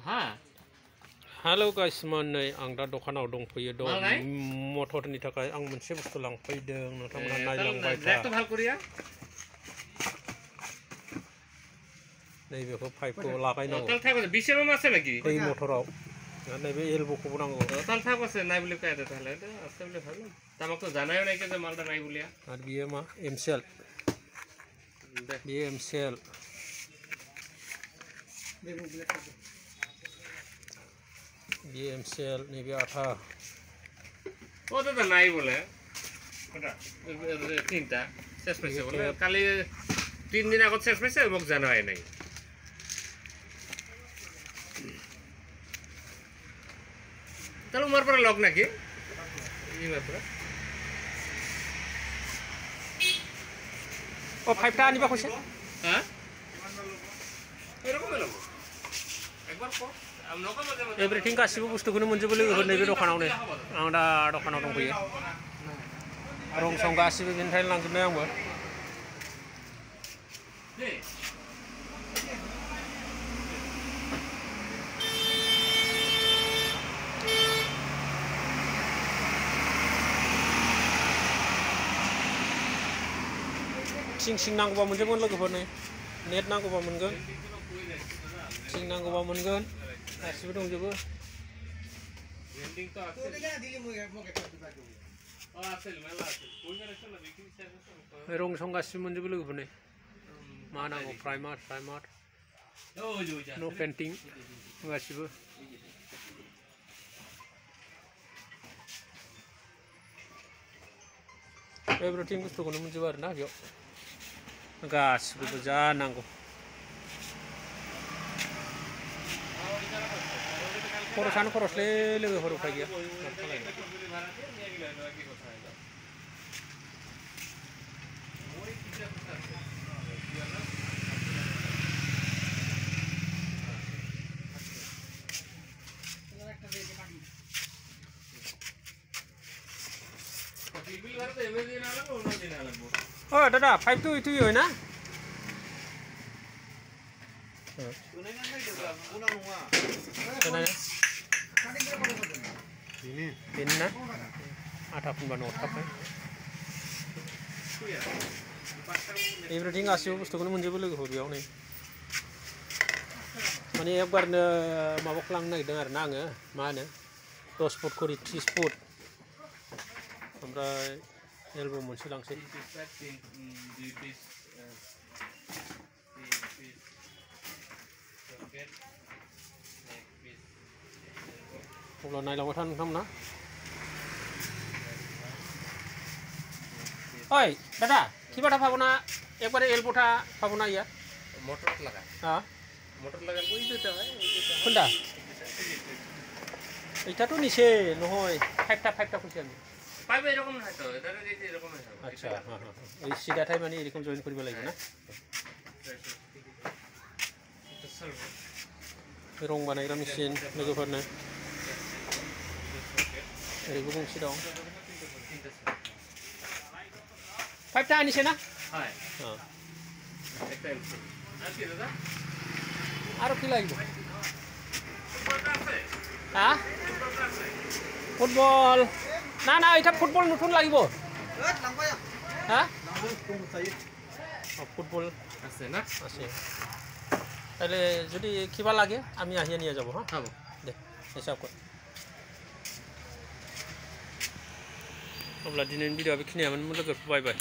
Halo guys, mana ang dah dokan dong punya dong motor ni takai ang mense bustu lang payudeng nonton mana naik lang baik tak tu hal Korea nih beku pipe ko lakai nang tal thak আছে 20 এর আছে নাকি এই motorau nih be elbow ko nanggo tal thak আছে নাই বলি কয় তাহলে এটা আছে বলে ভালো তামাক তো জানাইও নাই যে মালটা নাই বলিয়া আর বিয়ে মা MCL বিয়ে MCL বিয়ে MCL nih be আঠা ও তো নাই বলে ওটা তিনটা শেষ পাইছে বলে কালি 3 দিন আগত শেষ পাইছে মোক জানা হয় নাই তাহলে উমার পরে লক নাকি এই ব্যাপারে ও পাইপটা আনিবা কইছে হ্যাঁ এরকম লব একবার কো আম নকো মধ্যে এভরিথিং গাसिबो बुस्थुखौनो मोनजोबो लोगोफोर नैबे दखानावनो आं दा दखानाव दंफैयो रं सं गासिबो बेनिफ्रायनो लांजोबनाय आंबो सिं नांगौबा मोनजोबगोन लोगोफोर नै नेट नांगौबा मोनगोन सिं नांगौबा मोनगोन गासिबो दंजोबो वेल्डिंग तो আছে দিলি মই একটা ও আছে মেলা আছে কই গেছে না বিক্রি শেষ रं सं गासिबो मोनजोबो लोगोफोर नै मा नांगौ प्राइमार नो पेन्टिं गासिबो एभरिथिं बुस्थुखौनो मोनजोबो आरो ना बेयाव गासिबो गोजा नांगौ खरसानो खरसलै लोगोफोर उफाय गैया ओ दादा 522 হয় না ini na ada pun bano tapi everything गासिबो बुस्थुखौनो मोनजोबो लोगोफोर बेयाव नै माने एकबारनो माबाखौ लांनो नागिरदों आरो ना आङो मा होनो 10 फुट खरि 30 फुट ओमफ्राय एल्बो मोनसे लांसै अब्ला नायलांबाय था नोंथांमोना ओइ दादा किबाटा पाबोना एकबारे एल्बोटा पाबोना इया मोटर लगा हां मोटर लगा कोई देता है कोनदा এইটা তো নিচে নহয় ফাইভটা কইছে আমি পাইব এরকম না তো এটা দিতে এরকম না আচ্ছা হ্যাঁ হ্যাঁ এই সিধাটাই মানে এরকম জয়েন কৰিব লাগিব না রং বানায়ग्रा মেশিন लोगोफोरनो ओरैबो गंसे दं फाइभटा आनिसे ना হয় হ্যাঁ একটা আছে দাদা আর কি লাগিব ফুটবলটা আছে হ্যাঁ ফুটবল না না এটা ফুটবল নতুন লাগিব হ্যাঁ ফুটবল আছে না আছে তাহলে যদি কিবা লাগে আমি আহিয়ে নিয়ে যাব হ্যাঁ হবো দে হিসাব কর अब्ला दिनैनि भिडिअआ बेखिनियामोन लोगोफोर बाय बाय